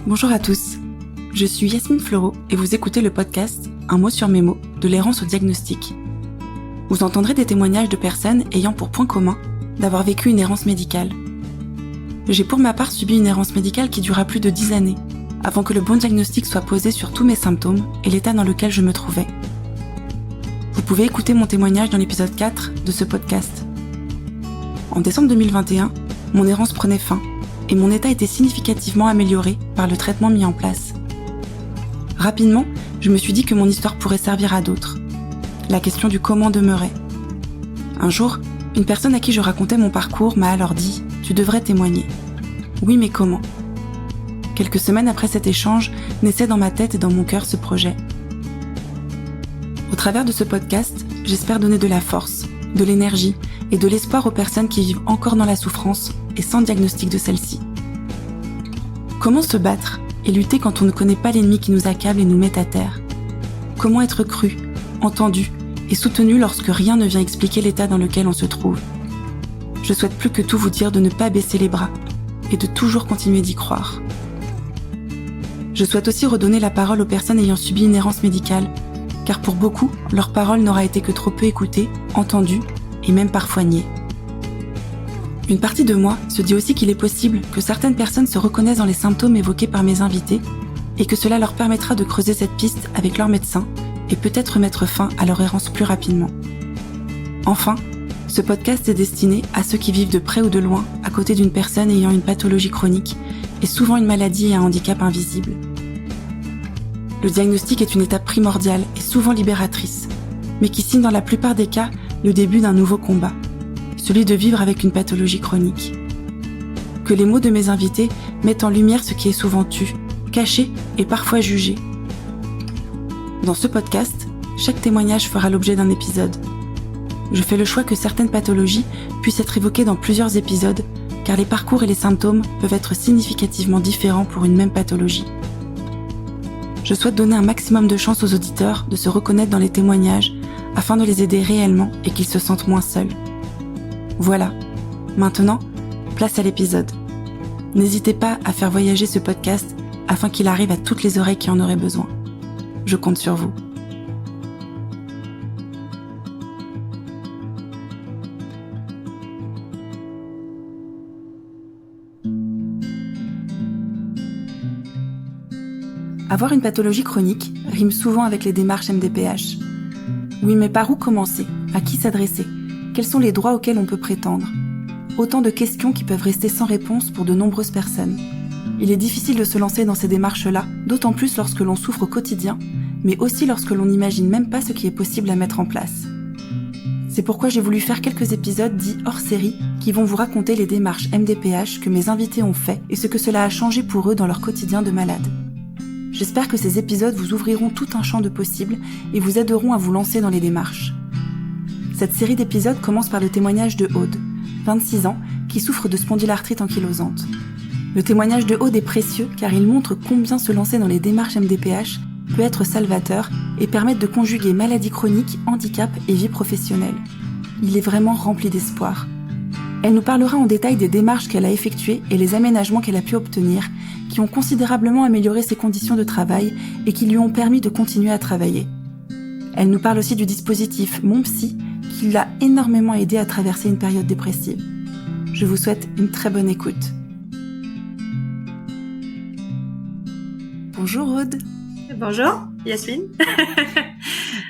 Bonjour à tous, je suis Yasmine Fleureau et vous écoutez le podcast Un mot sur mes mots de l'errance au diagnostic. Vous entendrez des témoignages de personnes ayant pour point commun d'avoir vécu une errance médicale. J'ai pour ma part subi une errance médicale qui dura plus de 10 années, avant que le bon diagnostic soit posé sur tous mes symptômes et l'état dans lequel je me trouvais. Vous pouvez écouter mon témoignage dans l'épisode 4 de ce podcast. En décembre 2021, mon errance prenait fin et mon état était significativement amélioré par le traitement mis en place. Rapidement, je me suis dit que mon histoire pourrait servir à d'autres. La question du comment demeurait. Un jour, une personne à qui je racontais mon parcours m'a alors dit « Tu devrais témoigner ». Oui, mais comment ? Quelques semaines après cet échange, naissait dans ma tête et dans mon cœur ce projet. Au travers de ce podcast, j'espère donner de la force, de l'énergie et de l'espoir aux personnes qui vivent encore dans la souffrance et sans diagnostic de celle-ci. Comment se battre et lutter quand on ne connaît pas l'ennemi qui nous accable et nous met à terre ? Comment être cru, entendu et soutenu lorsque rien ne vient expliquer l'état dans lequel on se trouve ? Je souhaite plus que tout vous dire de ne pas baisser les bras et de toujours continuer d'y croire. Je souhaite aussi redonner la parole aux personnes ayant subi une errance médicale, car pour beaucoup, leur parole n'aura été que trop peu écoutée, entendue et même parfois niée. Une partie de moi se dit aussi qu'il est possible que certaines personnes se reconnaissent dans les symptômes évoqués par mes invités et que cela leur permettra de creuser cette piste avec leur médecin et peut-être mettre fin à leur errance plus rapidement. Enfin, ce podcast est destiné à ceux qui vivent de près ou de loin à côté d'une personne ayant une pathologie chronique et souvent une maladie et un handicap invisible. Le diagnostic est une étape primordiale et souvent libératrice, mais qui signe dans la plupart des cas le début d'un nouveau combat, celui de vivre avec une pathologie chronique. Que les mots de mes invités mettent en lumière ce qui est souvent tu, caché et parfois jugé. Dans ce podcast, chaque témoignage fera l'objet d'un épisode. Je fais le choix que certaines pathologies puissent être évoquées dans plusieurs épisodes, car les parcours et les symptômes peuvent être significativement différents pour une même pathologie. Je souhaite donner un maximum de chance aux auditeurs de se reconnaître dans les témoignages afin de les aider réellement et qu'ils se sentent moins seuls. Voilà, maintenant, place à l'épisode. N'hésitez pas à faire voyager ce podcast afin qu'il arrive à toutes les oreilles qui en auraient besoin. Je compte sur vous. Avoir une pathologie chronique rime souvent avec les démarches MDPH. Oui, mais par où commencer ? À qui s'adresser ? Quels sont les droits auxquels on peut prétendre ? Autant de questions qui peuvent rester sans réponse pour de nombreuses personnes. Il est difficile de se lancer dans ces démarches-là, d'autant plus lorsque l'on souffre au quotidien, mais aussi lorsque l'on n'imagine même pas ce qui est possible à mettre en place. C'est pourquoi j'ai voulu faire quelques épisodes dits hors série qui vont vous raconter les démarches MDPH que mes invités ont fait et ce que cela a changé pour eux dans leur quotidien de malade. J'espère que ces épisodes vous ouvriront tout un champ de possibles et vous aideront à vous lancer dans les démarches. Cette série d'épisodes commence par le témoignage de Aude, 26 ans, qui souffre de spondylarthrite ankylosante. Le témoignage de Aude est précieux car il montre combien se lancer dans les démarches MDPH peut être salvateur et permettre de conjuguer maladie chronique, handicap et vie professionnelle. Il est vraiment rempli d'espoir. Elle nous parlera en détail des démarches qu'elle a effectuées et les aménagements qu'elle a pu obtenir, qui ont considérablement amélioré ses conditions de travail et qui lui ont permis de continuer à travailler. Elle nous parle aussi du dispositif Mon Psy, qui l'a énormément aidé à traverser une période dépressive. Je vous souhaite une très bonne écoute. Bonjour Aude. Bonjour Yasmine.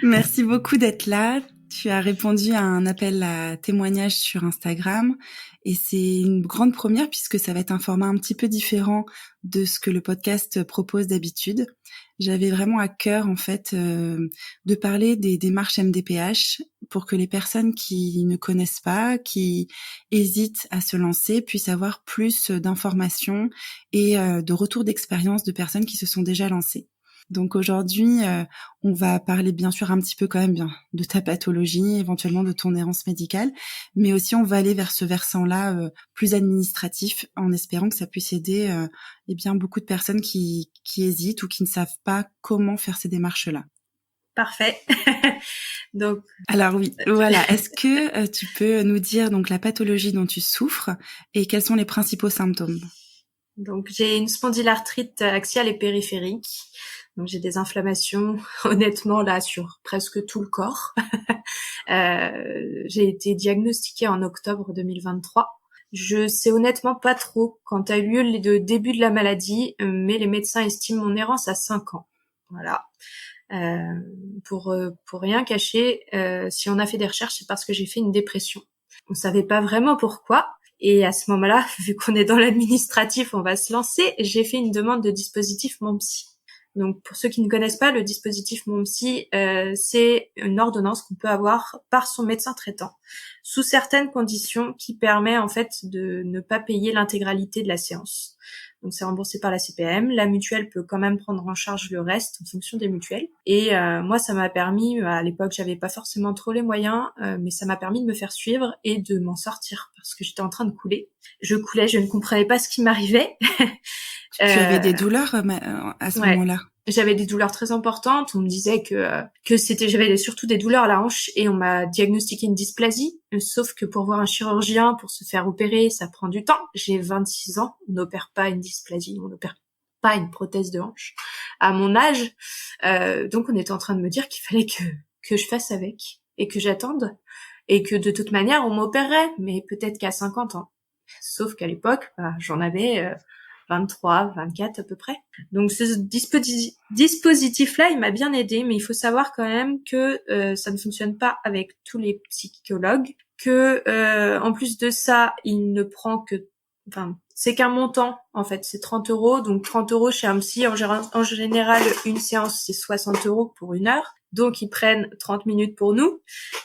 Merci beaucoup d'être là. Tu as répondu à un appel à témoignage sur Instagram et c'est une grande première puisque ça va être un format un petit peu différent de ce que le podcast propose d'habitude. J'avais vraiment à cœur en fait de parler des démarches MDPH pour que les personnes qui ne connaissent pas, qui hésitent à se lancer, puissent avoir plus d'informations et de retours d'expérience de personnes qui se sont déjà lancées. Donc aujourd'hui, on va parler bien sûr un petit peu quand même bien de ta pathologie, éventuellement de ton errance médicale, mais aussi on va aller vers ce versant-là plus administratif, en espérant que ça puisse aider beaucoup de personnes qui hésitent ou qui ne savent pas comment faire ces démarches-là. Parfait. Donc, alors oui, voilà. Est-ce que tu peux nous dire donc la pathologie dont tu souffres et quels sont les principaux symptômes ? Donc j'ai une spondylarthrite axiale et périphérique. Donc j'ai des inflammations, honnêtement là sur presque tout le corps. J'ai été diagnostiquée en octobre 2023. Je sais honnêtement pas trop quand a eu lieu le début de la maladie, mais les médecins estiment mon errance à 5 ans. Voilà. Pour rien cacher, si on a fait des recherches, c'est parce que j'ai fait une dépression. On savait pas vraiment pourquoi. Et à ce moment-là, vu qu'on est dans l'administratif, on va se lancer. J'ai fait une demande de dispositif Mon Psy. Donc, pour ceux qui ne connaissent pas, le dispositif Mon Psy, c'est une ordonnance qu'on peut avoir par son médecin traitant, sous certaines conditions, qui permet en fait de ne pas payer l'intégralité de la séance. Donc, c'est remboursé par la CPM. La mutuelle peut quand même prendre en charge le reste en fonction des mutuelles. Et moi, ça m'a permis, à l'époque, j'avais pas forcément trop les moyens, mais ça m'a permis de me faire suivre et de m'en sortir parce que j'étais en train de couler. Je coulais, je ne comprenais pas ce qui m'arrivait. Tu avais des douleurs à ce Ouais. moment-là? J'avais des douleurs très importantes. On me disait que j'avais surtout des douleurs à la hanche et on m'a diagnostiqué une dysplasie. Sauf que pour voir un chirurgien, pour se faire opérer, ça prend du temps. J'ai 26 ans. On n'opère pas une dysplasie. On n'opère pas une prothèse de hanche à mon âge. Donc on était en train de me dire qu'il fallait que je fasse avec et que j'attende et que de toute manière on m'opérerait, mais peut-être qu'à 50 ans. Sauf qu'à l'époque, j'en avais 23, 24 à peu près. Donc ce dispositif-là, il m'a bien aidé, mais il faut savoir quand même que ça ne fonctionne pas avec tous les psychologues, que en plus de ça, il ne prend que, c'est qu'un montant en fait, c'est 30 €. Donc 30 € chez un psy, en général, une séance c'est 60 € pour 1 heure. Donc ils prennent 30 minutes pour nous.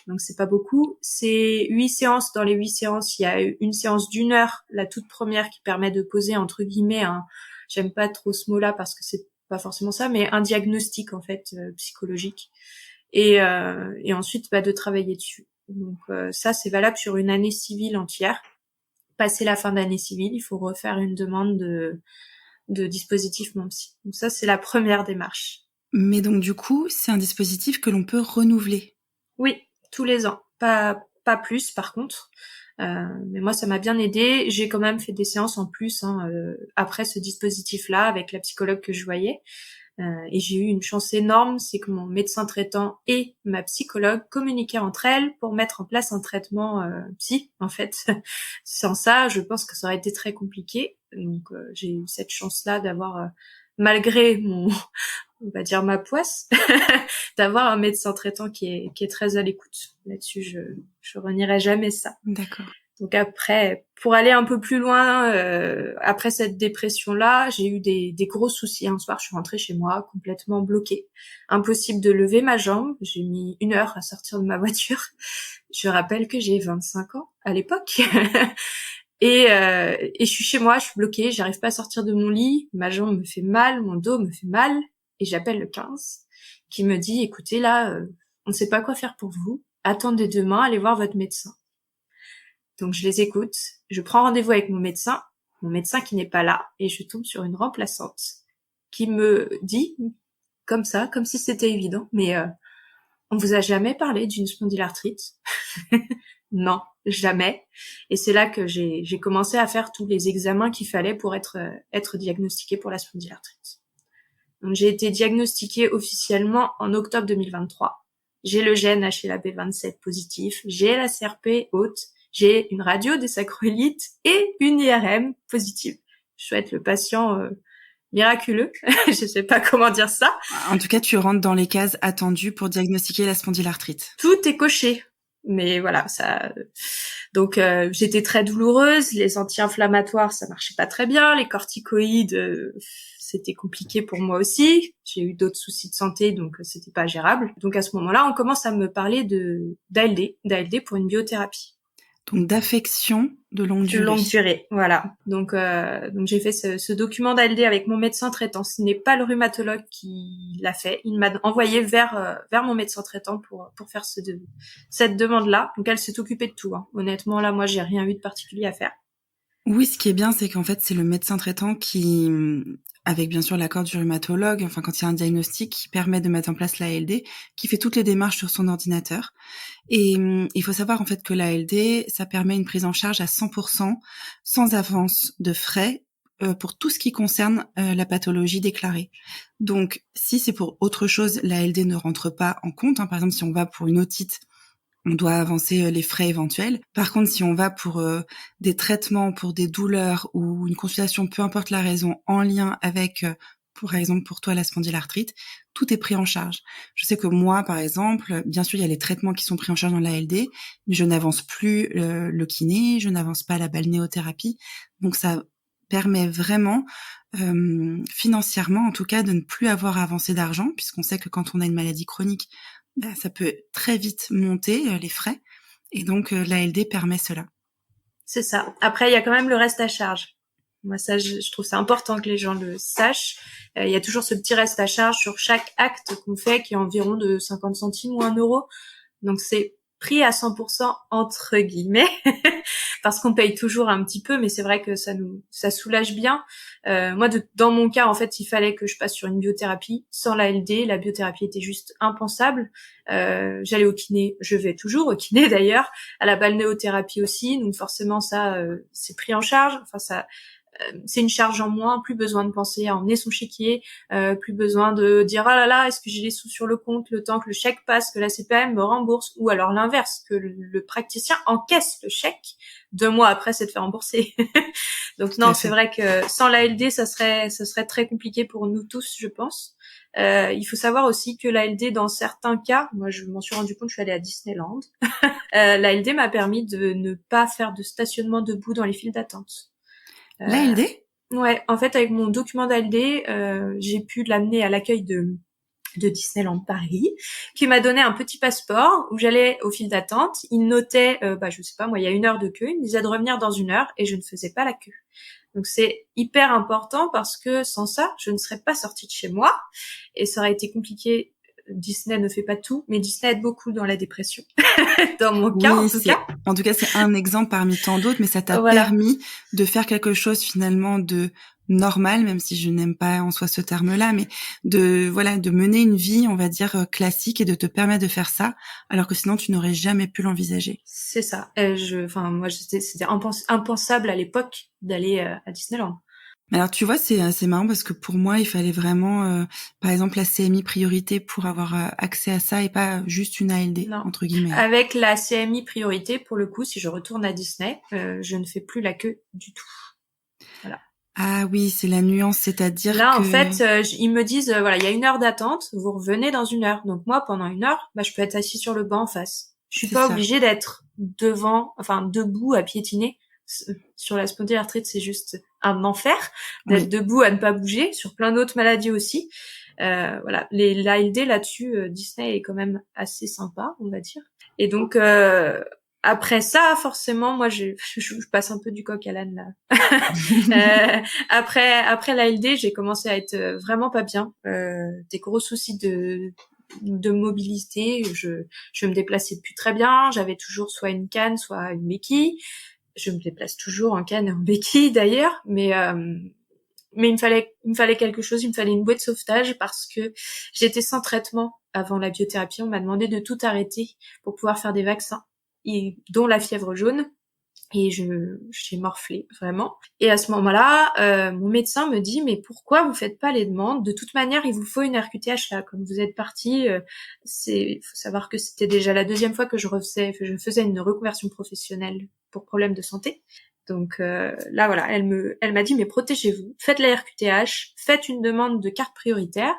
Donc c'est pas beaucoup. C'est 8 séances. Dans les 8 séances, il y a une séance d'1 heure, la toute première, qui permet de poser entre guillemets j'aime pas trop ce mot-là parce que c'est pas forcément ça, mais un diagnostic en fait psychologique. Et ensuite de travailler dessus. Donc ça c'est valable sur une année civile entière. Passer la fin d'année civile, il faut refaire une demande de dispositif Mon Psy. Donc ça c'est la première démarche. Mais donc du coup, c'est un dispositif que l'on peut renouveler. Oui, tous les ans. Pas plus par contre. Mais moi ça m'a bien aidé. J'ai quand même fait des séances en plus après ce dispositif-là avec la psychologue que je voyais. Et j'ai eu une chance énorme, c'est que mon médecin traitant et ma psychologue communiquaient entre elles pour mettre en place un traitement psy, en fait. Sans ça, je pense que ça aurait été très compliqué. Donc j'ai eu cette chance-là d'avoir, malgré on va dire ma poisse, d'avoir un médecin traitant qui est très à l'écoute. Là-dessus, je renierai jamais ça. D'accord. Donc après, pour aller un peu plus loin, après cette dépression-là, j'ai eu des gros soucis. Un soir, je suis rentrée chez moi complètement bloquée. Impossible de lever ma jambe. J'ai mis 1 heure à sortir de ma voiture. Je rappelle que j'ai 25 ans à l'époque. Et je suis chez moi, je suis bloquée, j'arrive pas à sortir de mon lit. Ma jambe me fait mal, mon dos me fait mal. Et j'appelle le 15 qui me dit, écoutez, là, on ne sait pas quoi faire pour vous. Attendez demain, allez voir votre médecin. Donc je les écoute, je prends rendez-vous avec mon médecin qui n'est pas là, et je tombe sur une remplaçante qui me dit, comme ça, comme si c'était évident, mais on vous a jamais parlé d'une spondylarthrite? Non, jamais. Et c'est là que j'ai commencé à faire tous les examens qu'il fallait pour être diagnostiquée pour la spondylarthrite. Donc j'ai été diagnostiquée officiellement en octobre 2023. J'ai le gène HLA-B27 positif, j'ai la CRP haute, j'ai une radio des sacroilites et une IRM positive. Je souhaite le patient miraculeux. Je sais pas comment dire ça. En tout cas, tu rentres dans les cases attendues pour diagnostiquer la spondylarthrite. Tout est coché. Mais voilà, ça. Donc j'étais très douloureuse, les anti-inflammatoires ça marchait pas très bien, les corticoïdes c'était compliqué pour moi aussi. J'ai eu d'autres soucis de santé donc c'était pas gérable. Donc à ce moment-là, on commence à me parler d'ALD pour une biothérapie. Donc d'affection de longue durée. De longue durée, voilà. Donc j'ai fait ce document d'ALD avec mon médecin traitant. Ce n'est pas le rhumatologue qui l'a fait. Il m'a envoyé vers mon médecin traitant pour faire cette demande-là. Donc elle s'est occupée de tout. Honnêtement, là, moi, j'ai rien eu de particulier à faire. Oui, ce qui est bien, c'est qu'en fait, c'est le médecin traitant qui, avec bien sûr l'accord du rhumatologue, enfin quand il y a un diagnostic qui permet de mettre en place l'ALD, qui fait toutes les démarches sur son ordinateur. Et il faut savoir en fait que l'ALD, ça permet une prise en charge à 100%, sans avance de frais, pour tout ce qui concerne la pathologie déclarée. Donc, si c'est pour autre chose, l'ALD ne rentre pas en compte. Par exemple, si on va pour une otite, on doit avancer les frais éventuels. Par contre, si on va pour des traitements, pour des douleurs ou une consultation, peu importe la raison, en lien avec, par exemple, pour toi, la spondylarthrite, tout est pris en charge. Je sais que moi, par exemple, bien sûr, il y a les traitements qui sont pris en charge dans l'ALD, mais je n'avance plus le kiné, je n'avance pas la balnéothérapie. Donc, ça permet vraiment, financièrement, en tout cas, de ne plus avoir à avancer d'argent, puisqu'on sait que quand on a une maladie chronique, ça peut très vite monter, les frais. Et donc, l'ALD permet cela. C'est ça. Après, il y a quand même le reste à charge. Moi, ça, je trouve ça important que les gens le sachent. Il y a toujours ce petit reste à charge sur chaque acte qu'on fait qui est environ de 50 centimes ou 1 euro. Donc, c'est pris à 100% entre guillemets parce qu'on paye toujours un petit peu, mais c'est vrai que ça soulage bien. Moi, dans mon cas, en fait, il fallait que je passe sur une biothérapie. Sans l'ALD, la biothérapie était juste impensable. J'allais au kiné, je vais toujours au kiné d'ailleurs, à la balnéothérapie aussi, donc forcément ça, c'est pris en charge. Enfin, ça, c'est une charge en moins, plus besoin de penser à emmener son chéquier, plus besoin de dire ah là là, est-ce que j'ai les sous sur le compte le temps que le chèque passe, que la CPAM me rembourse, ou alors l'inverse, que le praticien encaisse le chèque 2 mois après s'être fait rembourser. Donc non, c'est vrai que sans l'ALD, ça serait très compliqué pour nous tous, je pense. Il faut savoir aussi que l'ALD, dans certains cas, moi je m'en suis rendu compte, je suis allée à Disneyland, l'ALD m'a permis de ne pas faire de stationnement debout dans les files d'attente. L'ALD ? Ouais, en fait, avec mon document d'ALD, j'ai pu l'amener à l'accueil de Disneyland Paris, qui m'a donné un petit passeport où j'allais au fil d'attente. Il notait, je sais pas, moi, il y a 1 heure de queue. Il me disait de revenir dans 1 heure et je ne faisais pas la queue. Donc, c'est hyper important parce que sans ça, je ne serais pas sortie de chez moi et ça aurait été compliqué. Disney ne fait pas tout, mais Disney aide beaucoup dans la dépression. Dans mon cas, en tout cas. En tout cas, c'est un exemple parmi tant d'autres, mais ça t'a permis de faire quelque chose finalement de normal, même si je n'aime pas en soi ce terme-là, mais de mener une vie, on va dire, classique et de te permettre de faire ça, alors que sinon tu n'aurais jamais pu l'envisager. C'est ça. C'était impensable à l'époque d'aller à Disneyland. Alors tu vois, c'est marrant parce que pour moi, il fallait vraiment, par exemple, la CMI priorité pour avoir accès à ça et pas juste une ALD, non. Entre guillemets. Avec la CMI priorité, pour le coup, si je retourne à Disney, je ne fais plus la queue du tout. Voilà. Ah oui, c'est la nuance, c'est-à-dire là, que... en fait, ils me disent, il y a 1 heure d'attente, vous revenez dans 1 heure. Donc moi, pendant 1 heure, je peux être assis sur le banc en face. Je suis pas obligée d'être debout à piétiner. Sur la spondylarthrite, c'est juste un enfer d'être debout à ne pas bouger. Sur plein d'autres maladies aussi. L'ALD là-dessus, Disney est quand même assez sympa, on va dire. Et donc après ça, forcément, moi, je passe un peu du coq à l'âne là. Après l'ALD, j'ai commencé à être vraiment pas bien. Des gros soucis de mobilité. Je me déplaçais plus très bien. J'avais toujours soit une canne, soit une béquille. Je me déplace toujours en canne et en béquille d'ailleurs, mais il me fallait quelque chose, il me fallait une bouée de sauvetage parce que j'étais sans traitement avant la biothérapie. On m'a demandé de tout arrêter pour pouvoir faire des vaccins, dont la fièvre jaune. Et j'ai morflé, vraiment. Et à ce moment-là, mon médecin me dit, mais pourquoi vous faites pas les demandes? De toute manière, il vous faut une RQTH là. Comme vous êtes parti, faut savoir que c'était déjà la 2e fois que je faisais une reconversion professionnelle pour problème de santé. Donc là, voilà, elle m'a dit, mais protégez-vous, faites la RQTH, faites une demande de carte prioritaire.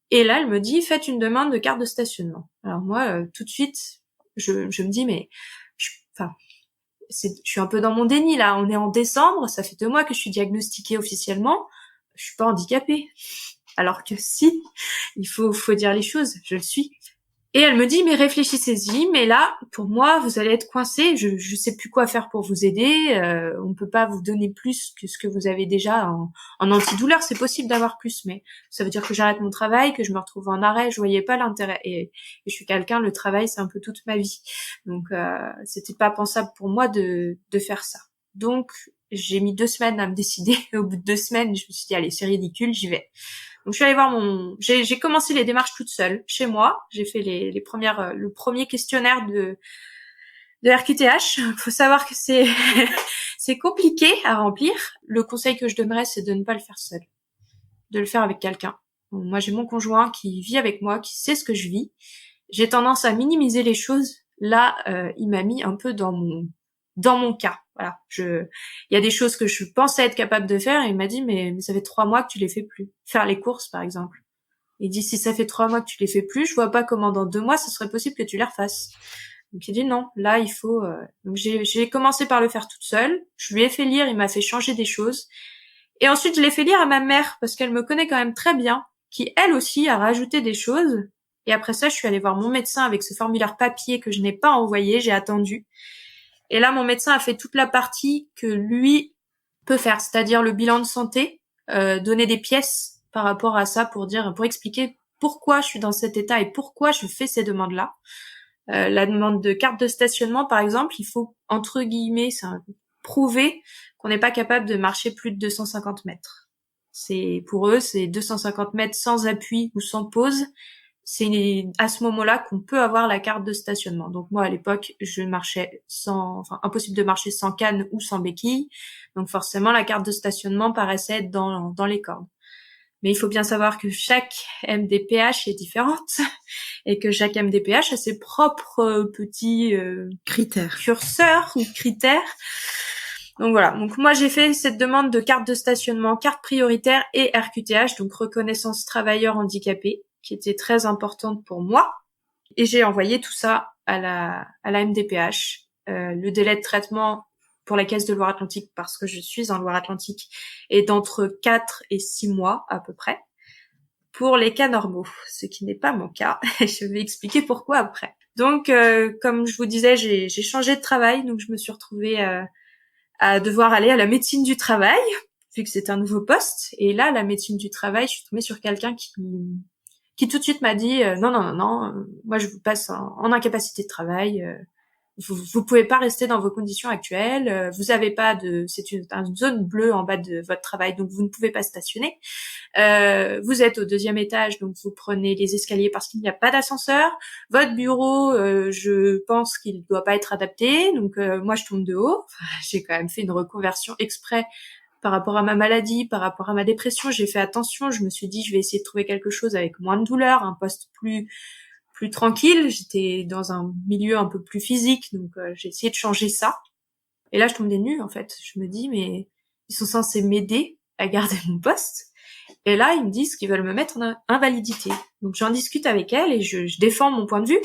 Et là, elle me dit, faites une demande de carte de stationnement. Alors moi, tout de suite, je me dis, mais, je suis un peu dans mon déni là. On est en décembre, ça fait 2 mois que je suis diagnostiquée officiellement. Je suis pas handicapée. Alors que si, il faut dire les choses, je le suis. Et elle me dit, mais réfléchissez-y, mais là, pour moi, vous allez être coincé, je sais plus quoi faire pour vous aider, on peut pas vous donner plus que ce que vous avez déjà en antidouleur, c'est possible d'avoir plus, mais ça veut dire que j'arrête mon travail, que je me retrouve en arrêt, je voyais pas l'intérêt, et je suis quelqu'un, le travail, c'est un peu toute ma vie, donc c'était pas pensable pour moi de faire ça. Donc, j'ai mis 2 semaines à me décider, au bout de 2 semaines, je me suis dit, allez, c'est ridicule, j'y vais. Donc je suis allée voir j'ai commencé les démarches toute seule chez moi. J'ai fait le premier questionnaire de RQTH. Faut savoir que c'est c'est compliqué à remplir. Le conseil que je donnerais, c'est de ne pas le faire seul, de le faire avec quelqu'un. Moi, j'ai mon conjoint qui vit avec moi, qui sait ce que je vis. J'ai tendance à minimiser les choses. Là, il m'a mis un peu dans mon cas. Voilà. Il y a des choses que je pensais être capable de faire et il m'a dit, mais ça fait 3 mois que tu les fais plus. Faire les courses, par exemple. Il dit, si ça fait 3 mois que tu les fais plus, je vois pas comment dans 2 mois, ce serait possible que tu les refasses. Donc il dit non, là il faut. Donc j'ai commencé par le faire toute seule. Je lui ai fait lire, il m'a fait changer des choses. Et ensuite je l'ai fait lire à ma mère parce qu'elle me connaît quand même très bien, qui elle aussi a rajouté des choses. Et après ça, je suis allée voir mon médecin avec ce formulaire papier que je n'ai pas envoyé, j'ai attendu. Et là, mon médecin a fait toute la partie que lui peut faire, c'est-à-dire le bilan de santé, donner des pièces par rapport à ça pour expliquer pourquoi je suis dans cet état et pourquoi je fais ces demandes-là. La demande de carte de stationnement, par exemple, il faut, entre guillemets, prouver qu'on n'est pas capable de marcher plus de 250 mètres. Pour eux, c'est 250 mètres sans appui ou sans pause. C'est à ce moment-là qu'on peut avoir la carte de stationnement. Donc moi, à l'époque, impossible de marcher sans canne ou sans béquille. Donc forcément, la carte de stationnement paraissait être dans les cordes. Mais il faut bien savoir que chaque MDPH est différente et que chaque MDPH a ses propres petits curseurs ou critères. Donc voilà. Donc moi j'ai fait cette demande de carte de stationnement, carte prioritaire et RQTH, donc reconnaissance travailleur handicapé, qui était très importante pour moi. Et j'ai envoyé tout ça à la MDPH. Le délai de traitement pour la Caisse de Loire-Atlantique, parce que je suis en Loire-Atlantique, est d'entre 4 et 6 mois à peu près, pour les cas normaux, ce qui n'est pas mon cas. Je vais expliquer pourquoi après. Donc, comme je vous disais, j'ai changé de travail, donc je me suis retrouvée à devoir aller à la médecine du travail, vu que c'est un nouveau poste. Et là, la médecine du travail, je suis tombée sur quelqu'un qui tout de suite m'a dit non, moi je vous passe en incapacité de travail. Vous pouvez pas rester dans vos conditions actuelles. Vous avez pas c'est une zone bleue en bas de votre travail, donc vous ne pouvez pas stationner. Vous êtes au 2e étage, donc vous prenez les escaliers parce qu'il n'y a pas d'ascenseur. Votre bureau, je pense qu'il doit pas être adapté, donc moi je tombe de haut. Enfin, j'ai quand même fait une reconversion exprès par rapport à ma maladie, par rapport à ma dépression. J'ai fait attention. Je me suis dit, je vais essayer de trouver quelque chose avec moins de douleur, un poste plus tranquille. J'étais dans un milieu un peu plus physique, donc j'ai essayé de changer ça. Et là, je tombe des nues, en fait. Je me dis, mais ils sont censés m'aider à garder mon poste. Et là, ils me disent qu'ils veulent me mettre en invalidité. Donc j'en discute avec elle et je défends mon point de vue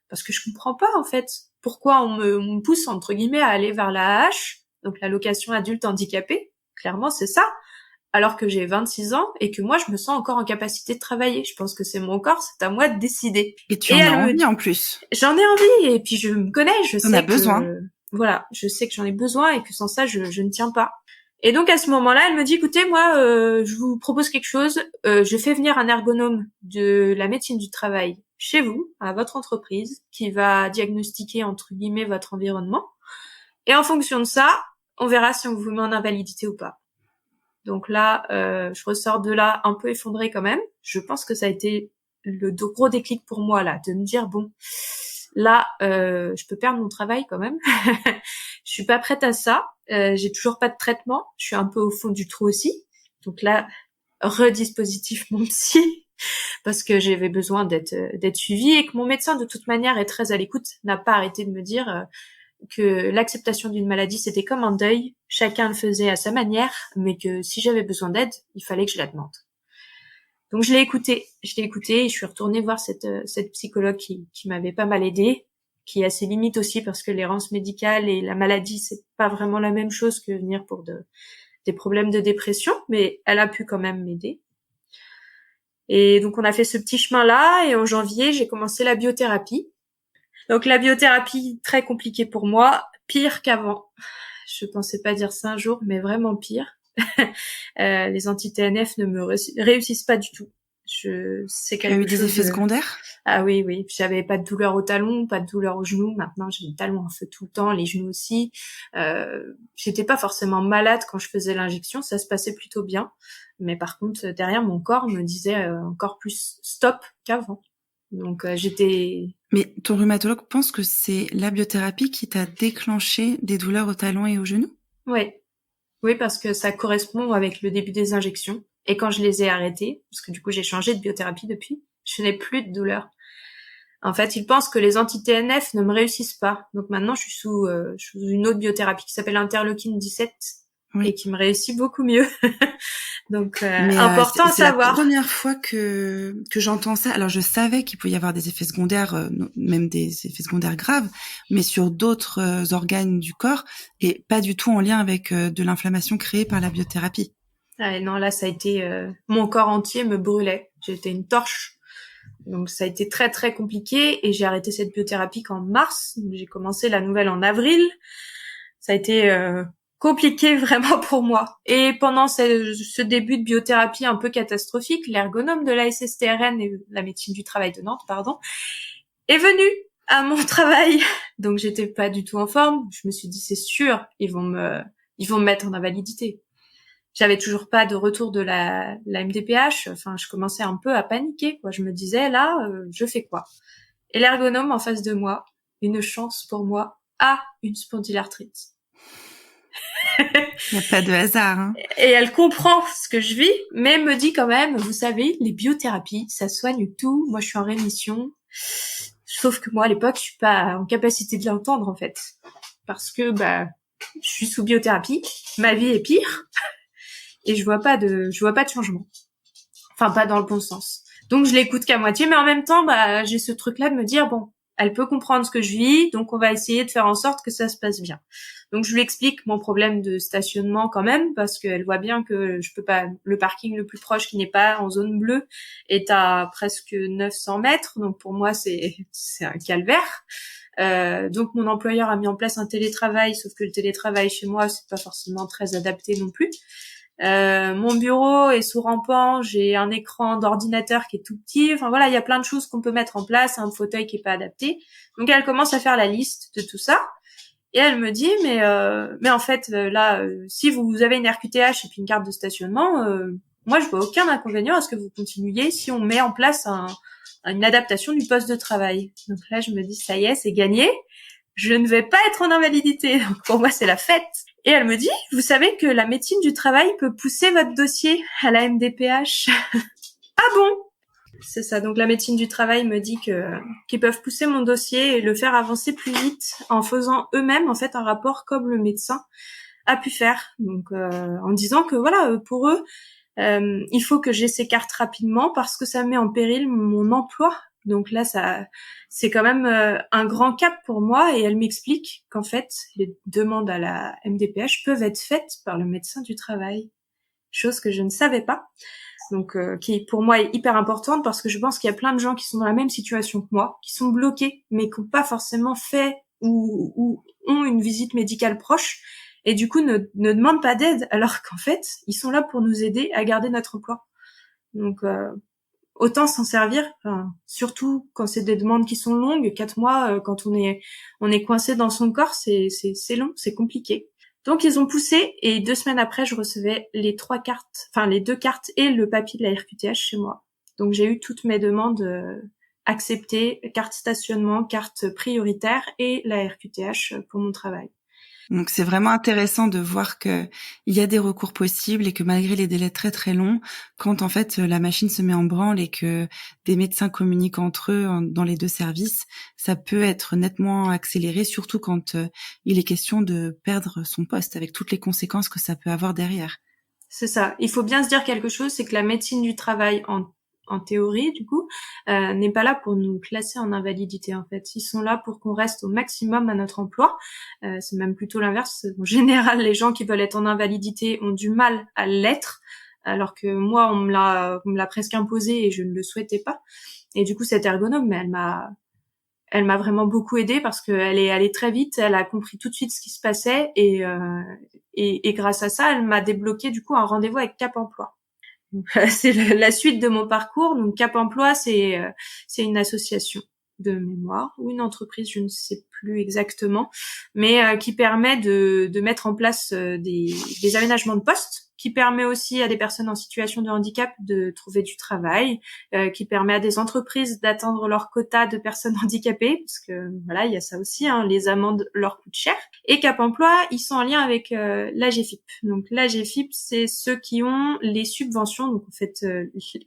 parce que je comprends pas, en fait, pourquoi on me pousse, entre guillemets, à aller vers la AH, donc l'allocation adulte handicapé. Clairement, c'est ça. Alors que j'ai 26 ans et que moi, je me sens encore en capacité de travailler. Je pense que c'est mon corps, c'est à moi de décider. Et tu en as envie en plus. J'en ai envie et puis je me connais, je sais que... besoin. Voilà, je sais que j'en ai besoin et que sans ça, je ne tiens pas. Et donc à ce moment-là, elle me dit, écoutez, moi, je vous propose quelque chose. Je fais venir un ergonome de la médecine du travail chez vous, à votre entreprise, qui va diagnostiquer, entre guillemets, votre environnement. Et en fonction de ça, on verra si on vous met en invalidité ou pas. Donc là, je ressors de là un peu effondrée quand même. Je pense que ça a été le gros déclic pour moi là, de me dire bon, là, je peux perdre mon travail quand même. Je suis pas prête à ça. J'ai toujours pas de traitement. Je suis un peu au fond du trou aussi. Donc là, redispositif mon psy parce que j'avais besoin d'être suivie et que mon médecin de toute manière est très à l'écoute, n'a pas arrêté de me dire que l'acceptation d'une maladie, c'était comme un deuil. Chacun le faisait à sa manière, mais que si j'avais besoin d'aide, il fallait que je la demande. Donc je l'ai écouté et je suis retournée voir cette psychologue qui m'avait pas mal aidée, qui a ses limites aussi parce que l'errance médicale et la maladie, c'est pas vraiment la même chose que venir pour des problèmes de dépression, mais elle a pu quand même m'aider. Et donc on a fait ce petit chemin-là et en janvier, j'ai commencé la biothérapie. Donc la biothérapie, très compliquée pour moi, pire qu'avant. Je pensais pas dire ça un jour, mais vraiment pire. Les anti-TNF ne me réussissent pas du tout. C'est quelque chose. Tu as eu des effets secondaires ? Ah oui. J'avais pas de douleur au talon, pas de douleur au genou. Maintenant, j'ai les talons en feu tout le temps, les genoux aussi. J'étais pas forcément malade quand je faisais l'injection, ça se passait plutôt bien. Mais par contre, derrière, mon corps me disait encore plus stop qu'avant. Donc j'étais... Mais ton rhumatologue pense que c'est la biothérapie qui t'a déclenché des douleurs au talon et au genou ? Oui. Oui, parce que ça correspond avec le début des injections. Et quand je les ai arrêtées, parce que du coup j'ai changé de biothérapie depuis, je n'ai plus de douleur. En fait, ils pensent que les anti-TNF ne me réussissent pas. Donc maintenant, je suis sous une autre biothérapie qui s'appelle interleukine 17 et Oui. qui me réussit beaucoup mieux. Donc Mais important à c'est la savoir. première fois que j'entends ça. Alors je savais qu'il pouvait y avoir des effets secondaires, même des effets secondaires graves, mais sur d'autres organes du corps et pas du tout en lien avec de l'inflammation créée par la biothérapie. Ah, et non, là, ça a été mon corps entier me brûlait. J'étais une torche. Donc ça a été très très compliqué et j'ai arrêté cette biothérapie qu'en mars. Donc, j'ai commencé la nouvelle en avril. Ça a été compliqué vraiment pour moi. Et pendant ce début de biothérapie un peu catastrophique, l'ergonome de la SSTRN et la médecine du travail de Nantes, est venu à mon travail. Donc j'étais pas du tout en forme. Je me suis dit c'est sûr, ils vont me mettre en invalidité. J'avais toujours pas de retour de la MDPH. Enfin, je commençais un peu à paniquer, quoi. Je me disais là, je fais quoi? Et l'ergonome en face de moi, une chance pour moi, a une spondylarthrite. Il n'y a pas de hasard, hein. Et elle comprend ce que je vis, mais me dit quand même, vous savez, les biothérapies, ça soigne tout. Moi, je suis en rémission. Sauf que moi, à l'époque, je suis pas en capacité de l'entendre, en fait. Parce que, je suis sous biothérapie. Ma vie est pire. Et je vois pas de changement. Enfin, pas dans le bon sens. Donc, je l'écoute qu'à moitié, mais en même temps, j'ai ce truc-là de me dire, bon, elle peut comprendre ce que je vis, donc on va essayer de faire en sorte que ça se passe bien. Donc, je lui explique mon problème de stationnement quand même, parce qu'elle voit bien que je peux pas, le parking le plus proche qui n'est pas en zone bleue est à presque 900 mètres, donc pour moi, c'est un calvaire. Donc, mon employeur a mis en place un télétravail, sauf que le télétravail chez moi, c'est pas forcément très adapté non plus. Mon bureau est sous rampant, j'ai un écran d'ordinateur qui est tout petit. Enfin voilà, il y a plein de choses qu'on peut mettre en place, un fauteuil qui est pas adapté. Donc elle commence à faire la liste de tout ça et elle me dit mais en fait là si vous avez une RQTH et puis une carte de stationnement, moi je vois aucun inconvénient à ce que vous continuiez si on met en place une adaptation du poste de travail. Donc là je me dis ça y est, c'est gagné. Je ne vais pas être en invalidité. Donc pour moi, c'est la fête. Et elle me dit, vous savez que la médecine du travail peut pousser votre dossier à la MDPH. Ah bon? C'est ça. Donc la médecine du travail me dit qu'ils peuvent pousser mon dossier et le faire avancer plus vite en faisant eux-mêmes en fait un rapport comme le médecin a pu faire. Donc en disant que voilà, pour eux, il faut que j'ai ces cartes rapidement parce que ça met en péril mon emploi. Donc là, c'est quand même un grand cap pour moi et elle m'explique qu'en fait, les demandes à la MDPH peuvent être faites par le médecin du travail, chose que je ne savais pas. Donc qui pour moi est hyper importante parce que je pense qu'il y a plein de gens qui sont dans la même situation que moi, qui sont bloqués mais qui n'ont pas forcément fait ou ont une visite médicale proche et du coup ne demandent pas d'aide alors qu'en fait, ils sont là pour nous aider à garder notre emploi. Donc autant s'en servir, surtout quand c'est des demandes qui sont longues, 4 mois, quand on est coincé dans son corps, c'est long, c'est compliqué. Donc ils ont poussé et 2 semaines après, je recevais les 2 cartes et le papier de la RQTH chez moi. Donc j'ai eu toutes mes demandes acceptées, carte stationnement, carte prioritaire et la RQTH pour mon travail. Donc c'est vraiment intéressant de voir que il y a des recours possibles et que malgré les délais très très longs, quand en fait la machine se met en branle et que des médecins communiquent entre eux dans les deux services, ça peut être nettement accéléré, surtout quand il est question de perdre son poste avec toutes les conséquences que ça peut avoir derrière. C'est ça. Il faut bien se dire quelque chose, c'est que la médecine du travail en théorie, du coup, n'est pas là pour nous classer en invalidité, en fait. Ils sont là pour qu'on reste au maximum à notre emploi. C'est même plutôt l'inverse. En général, les gens qui veulent être en invalidité ont du mal à l'être, alors que moi, on me l'a presque imposé et je ne le souhaitais pas. Et du coup, cette ergonome, mais elle m'a vraiment beaucoup aidée parce qu'elle est allée très vite, elle a compris tout de suite ce qui se passait et grâce à ça, elle m'a débloqué du coup un rendez-vous avec Cap Emploi. C'est la suite de mon parcours. Donc Cap Emploi, c'est une association de mémoire ou une entreprise, je ne sais plus exactement, mais qui permet de mettre en place des aménagements de poste qui permet aussi à des personnes en situation de handicap de trouver du travail, qui permet à des entreprises d'atteindre leur quota de personnes handicapées, parce que voilà, il y a ça aussi, hein, les amendes leur coûtent cher. Et Cap Emploi, ils sont en lien avec l'AGFIP. Donc l'AGFIP, c'est ceux qui ont les subventions, donc en fait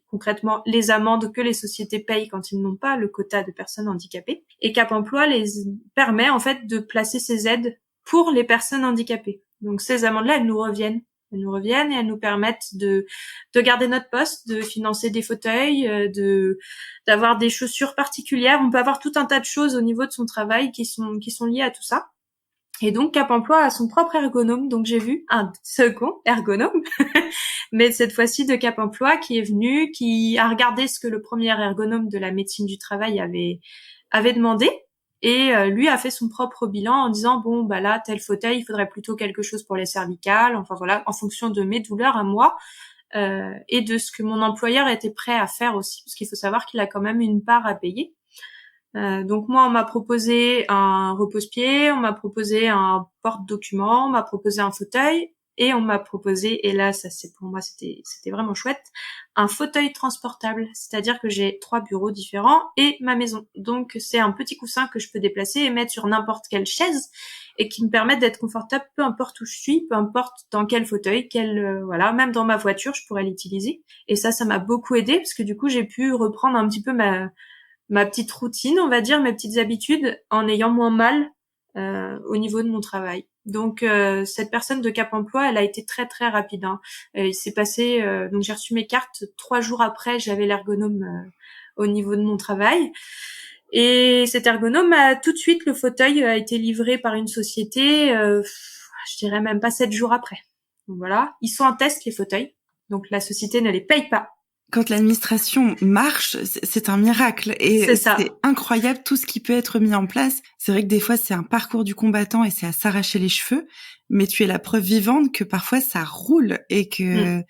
concrètement les amendes que les sociétés payent quand ils n'ont pas le quota de personnes handicapées. Et Cap Emploi les permet en fait de placer ces aides pour les personnes handicapées. Donc ces amendes-là, elles nous reviennent et elles nous permettent de garder notre poste, de financer des fauteuils, d'avoir des chaussures particulières. On peut avoir tout un tas de choses au niveau de son travail qui sont liées à tout ça. Et donc Cap Emploi a son propre ergonome, donc j'ai vu un second ergonome, mais cette fois-ci de Cap Emploi qui est venu, qui a regardé ce que le premier ergonome de la médecine du travail avait demandé. Et lui a fait son propre bilan en disant bon bah là tel fauteuil il faudrait plutôt quelque chose pour les cervicales, enfin voilà, en fonction de mes douleurs à moi et de ce que mon employeur était prêt à faire aussi, parce qu'il faut savoir qu'il a quand même une part à payer. Donc moi on m'a proposé un repose-pied, on m'a proposé un porte-document, on m'a proposé un fauteuil et on m'a proposé, et là ça c'est pour moi c'était vraiment chouette, un fauteuil transportable, c'est-à-dire que j'ai 3 bureaux différents et ma maison. Donc c'est un petit coussin que je peux déplacer et mettre sur n'importe quelle chaise et qui me permet d'être confortable peu importe où je suis, peu importe dans quel fauteuil, voilà, même dans ma voiture je pourrais l'utiliser. Et ça m'a beaucoup aidé parce que du coup j'ai pu reprendre un petit peu ma petite routine, on va dire, mes petites habitudes en ayant moins mal au niveau de mon travail. Donc cette personne de Cap Emploi, elle a été très très rapide. Hein. Il s'est passé, donc j'ai reçu mes cartes 3 jours après, j'avais l'ergonome au niveau de mon travail. Et cet ergonome a tout de suite, le fauteuil a été livré par une société, je dirais même pas 7 jours après. Donc voilà, ils sont en test les fauteuils, donc la société ne les paye pas. Quand l'administration marche, c'est un miracle et c'est incroyable tout ce qui peut être mis en place. C'est vrai que des fois, c'est un parcours du combattant et c'est à s'arracher les cheveux, mais tu es la preuve vivante que parfois ça roule et que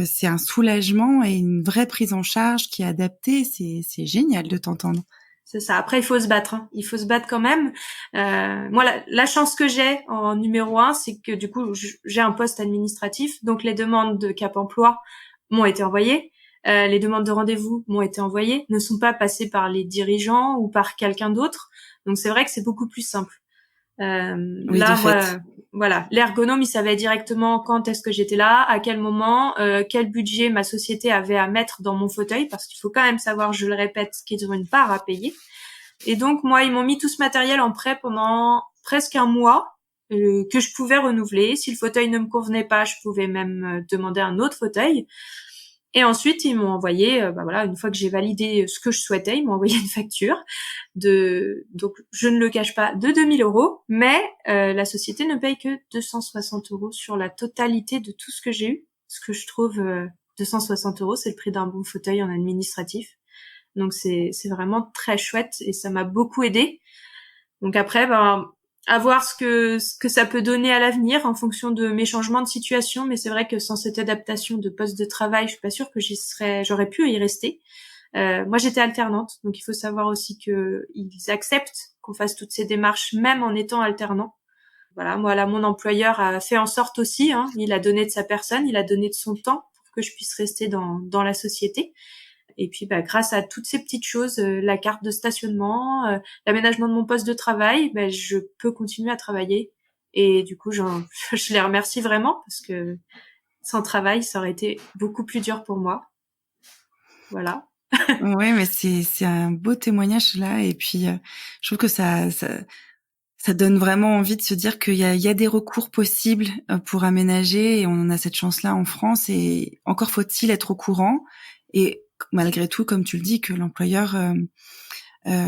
c'est un soulagement et une vraie prise en charge qui est adaptée. C'est génial de t'entendre. C'est ça. Après, il faut se battre. Hein. Il faut se battre quand même. Moi, la chance que j'ai en numéro 1, c'est que du coup, j'ai un poste administratif. Donc, les demandes de Cap Emploi m'ont été envoyées. Les demandes de rendez-vous m'ont été envoyées. Ne sont pas passées par les dirigeants ou par quelqu'un d'autre. Donc, c'est vrai que c'est beaucoup plus simple. Oui, là, voilà, l'ergonome, il savait directement quand est-ce que j'étais là, à quel moment, quel budget ma société avait à mettre dans mon fauteuil, parce qu'il faut quand même savoir, je le répète, qu'ils ont une part à payer. Et donc, moi, ils m'ont mis tout ce matériel en prêt pendant presque un mois, que je pouvais renouveler. Si le fauteuil ne me convenait pas, je pouvais même demander un autre fauteuil. Et ensuite, ils m'ont envoyé, une fois que j'ai validé ce que je souhaitais, ils m'ont envoyé une facture donc je ne le cache pas, de 2 000 €, mais la société ne paye que 260 € sur la totalité de tout ce que j'ai eu. Ce que je trouve, 260 €, c'est le prix d'un bon fauteuil en administratif. Donc c'est vraiment très chouette et ça m'a beaucoup aidé. Donc après, à voir ce que ça peut donner à l'avenir en fonction de mes changements de situation, mais c'est vrai que sans cette adaptation de poste de travail, je suis pas sûre que j'aurais pu y rester. Moi, j'étais alternante, donc il faut savoir aussi que ils acceptent qu'on fasse toutes ces démarches, même en étant alternant. Voilà, moi là, mon employeur a fait en sorte aussi, hein, il a donné de sa personne, il a donné de son temps pour que je puisse rester dans la société. Et puis, grâce à toutes ces petites choses, la carte de stationnement, l'aménagement de mon poste de travail, je peux continuer à travailler. Et du coup, je les remercie vraiment parce que sans travail, ça aurait été beaucoup plus dur pour moi. Voilà. Ouais, mais c'est un beau témoignage là. Et puis, je trouve que ça donne vraiment envie de se dire qu'il y a des recours possibles pour aménager et on en a cette chance-là en France. Et encore faut-il être au courant. Et malgré tout, comme tu le dis, que l'employeur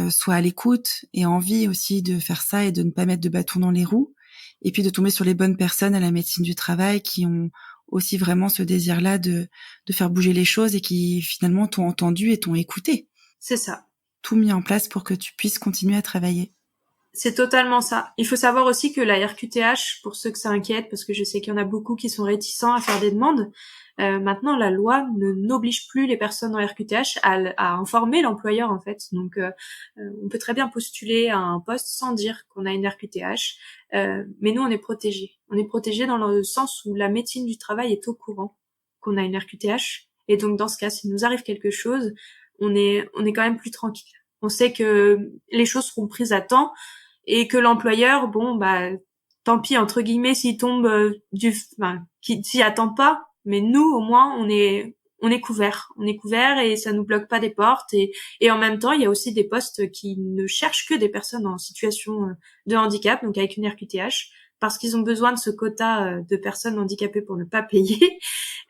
soit à l'écoute et envie aussi de faire ça et de ne pas mettre de bâton dans les roues. Et puis de tomber sur les bonnes personnes à la médecine du travail qui ont aussi vraiment ce désir-là de faire bouger les choses et qui finalement t'ont entendu et t'ont écouté. C'est ça. Tout mis en place pour que tu puisses continuer à travailler. C'est totalement ça. Il faut savoir aussi que la RQTH, pour ceux que ça inquiète, parce que je sais qu'il y en a beaucoup qui sont réticents à faire des demandes, maintenant la loi n'oblige plus les personnes en RQTH à informer l'employeur en fait. Donc on peut très bien postuler à un poste sans dire qu'on a une RQTH, mais nous on est protégés. On est protégés dans le sens où la médecine du travail est au courant qu'on a une RQTH, et donc dans ce cas, s'il nous arrive quelque chose, on est quand même plus tranquille. On sait que les choses seront prises à temps et que l'employeur, bon, bah, tant pis, entre guillemets, s'il tombe qui s'y attend pas, mais nous, au moins, on est couverts. On est couverts et ça nous bloque pas des portes. Et en même temps, il y a aussi des postes qui ne cherchent que des personnes en situation de handicap, donc avec une RQTH, parce qu'ils ont besoin de ce quota de personnes handicapées pour ne pas payer,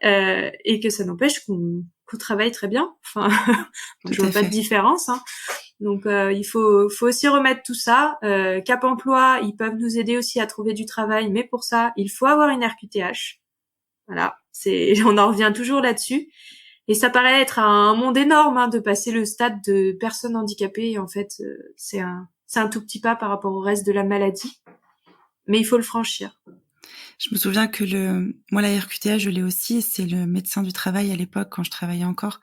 et que ça n'empêche qu'on travaille très bien. Enfin, je vois pas de différence, hein. Donc il faut aussi remettre tout ça. Cap Emploi, ils peuvent nous aider aussi à trouver du travail, mais pour ça, il faut avoir une RQTH. Voilà, on en revient toujours là-dessus. Et ça paraît être un monde énorme, hein, de passer le stade de personnes handicapées. Et en fait, c'est un tout petit pas par rapport au reste de la maladie, mais il faut le franchir. Je me souviens que moi, la RQTH, je l'ai aussi, et c'est le médecin du travail à l'époque, quand je travaillais encore,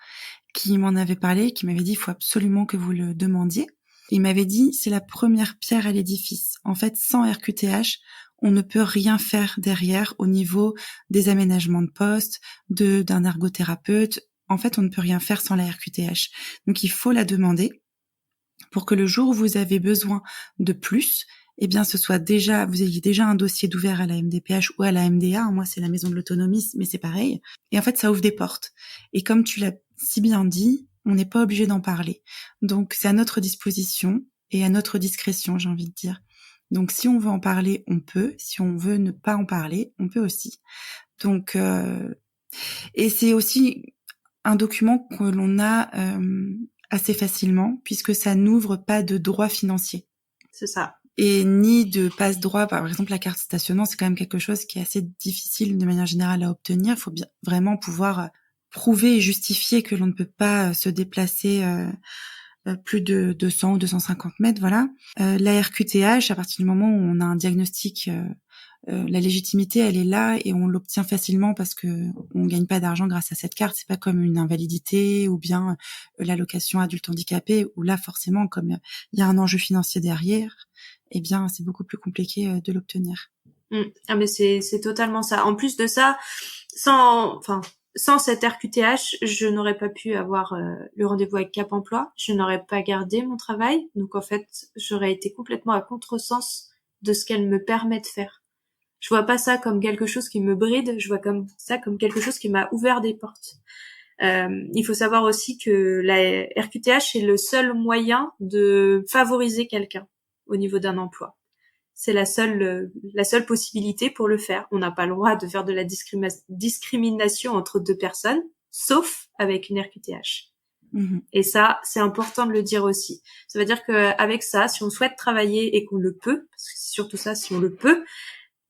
qui m'en avait parlé, qui m'avait dit, il faut absolument que vous le demandiez. Il m'avait dit, c'est la première pierre à l'édifice. En fait, sans RQTH, on ne peut rien faire derrière au niveau des aménagements de poste, d'un ergothérapeute. En fait, on ne peut rien faire sans la RQTH. Donc, il faut la demander pour que le jour où vous avez besoin de plus, eh bien, vous ayez déjà un dossier d'ouvert à la MDPH ou à la MDA. Moi, c'est la maison de l'autonomie, mais c'est pareil. Et en fait, ça ouvre des portes. Et comme tu l'as si bien dit, on n'est pas obligé d'en parler. Donc, c'est à notre disposition et à notre discrétion, j'ai envie de dire. Donc, si on veut en parler, on peut. Si on veut ne pas en parler, on peut aussi. Donc, et c'est aussi un document que l'on a assez facilement, puisque ça n'ouvre pas de droits financiers. C'est ça. Et ni de passe-droit. Par exemple, la carte stationnement, c'est quand même quelque chose qui est assez difficile de manière générale à obtenir. Il faut bien vraiment pouvoir prouver et justifier que l'on ne peut pas se déplacer plus de 200 ou 250 mètres, voilà. La RQTH, à partir du moment où on a un diagnostic, la légitimité, elle est là et on l'obtient facilement parce que on gagne pas d'argent grâce à cette carte. C'est pas comme une invalidité ou bien l'allocation adulte handicapé où là, forcément, comme il y a un enjeu financier derrière, eh bien, c'est beaucoup plus compliqué de l'obtenir. Ah, mais c'est totalement ça. En plus de ça, sans cette RQTH, je n'aurais pas pu avoir le rendez-vous avec Cap Emploi. Je n'aurais pas gardé mon travail. Donc, en fait, j'aurais été complètement à contresens de ce qu'elle me permet de faire. Je vois pas ça comme quelque chose qui me bride. Je vois ça comme quelque chose qui m'a ouvert des portes. Il faut savoir aussi que la RQTH est le seul moyen de favoriser quelqu'un au niveau d'un emploi. C'est la seule possibilité pour le faire. On n'a pas le droit de faire de la discrimination entre deux personnes, sauf avec une RQTH. Mmh. Et ça, c'est important de le dire aussi. Ça veut dire qu'avec ça, si on souhaite travailler et qu'on le peut, parce que c'est surtout ça, si on le peut,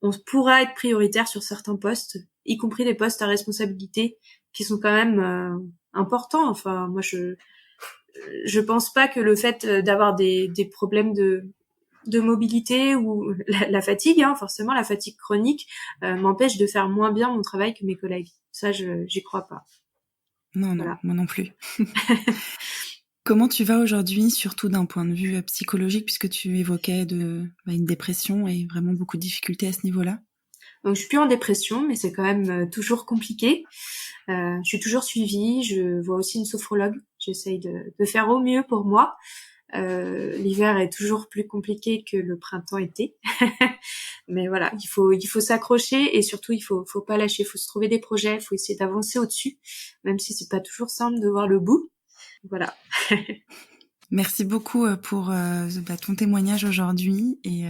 on pourra être prioritaire sur certains postes, y compris des postes à responsabilité qui sont quand même importants. Enfin, moi, je pense pas que le fait d'avoir des problèmes de mobilité ou la fatigue, hein, forcément la fatigue chronique, m'empêche de faire moins bien mon travail que mes collègues. Ça, j'y crois pas. Non, voilà. Moi non plus. Comment tu vas aujourd'hui, surtout d'un point de vue psychologique, puisque tu évoquais une dépression et vraiment beaucoup de difficultés à ce niveau-là? Donc, je suis plus en dépression, mais c'est quand même toujours compliqué. Je suis toujours suivie. Je vois aussi une sophrologue. J'essaye de faire au mieux pour moi. L'hiver est toujours plus compliqué que le printemps-été. Mais voilà, il faut s'accrocher et surtout il faut pas lâcher, il faut se trouver des projets, il faut essayer d'avancer au-dessus, même si c'est pas toujours simple de voir le bout. Voilà. Merci beaucoup pour ton témoignage aujourd'hui et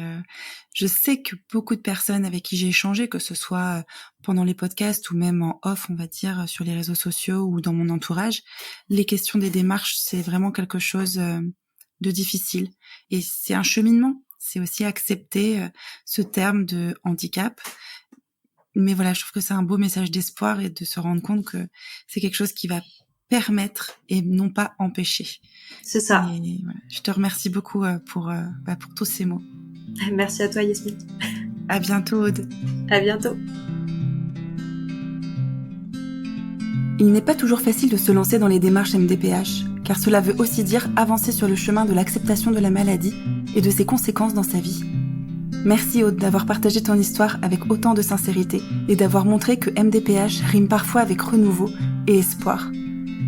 je sais que beaucoup de personnes avec qui j'ai échangé, que ce soit pendant les podcasts ou même en off, on va dire, sur les réseaux sociaux ou dans mon entourage, les questions des démarches, c'est vraiment quelque chose de difficile et c'est un cheminement. C'est aussi accepter ce terme de handicap. Mais voilà, je trouve que c'est un beau message d'espoir et de se rendre compte que c'est quelque chose qui va permettre et non pas empêcher. C'est ça. Et voilà, je te remercie beaucoup pour tous ces mots. Merci à toi, Yasmine. À bientôt, Aude. À bientôt. Il n'est pas toujours facile de se lancer dans les démarches MDPH, car cela veut aussi dire avancer sur le chemin de l'acceptation de la maladie et de ses conséquences dans sa vie. Merci Aude d'avoir partagé ton histoire avec autant de sincérité et d'avoir montré que MDPH rime parfois avec renouveau et espoir.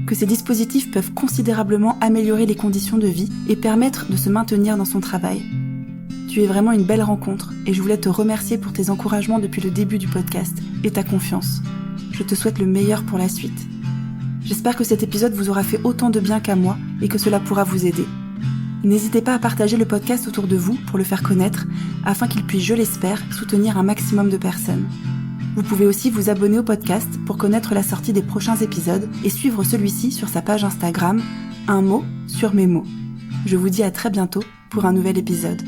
Que ces dispositifs peuvent considérablement améliorer les conditions de vie et permettre de se maintenir dans son travail. Tu es vraiment une belle rencontre et je voulais te remercier pour tes encouragements depuis le début du podcast et ta confiance. Je te souhaite le meilleur pour la suite. J'espère que cet épisode vous aura fait autant de bien qu'à moi et que cela pourra vous aider. N'hésitez pas à partager le podcast autour de vous pour le faire connaître, afin qu'il puisse, je l'espère, soutenir un maximum de personnes. Vous pouvez aussi vous abonner au podcast pour connaître la sortie des prochains épisodes et suivre celui-ci sur sa page Instagram, un mot sur mes mots. Je vous dis à très bientôt pour un nouvel épisode.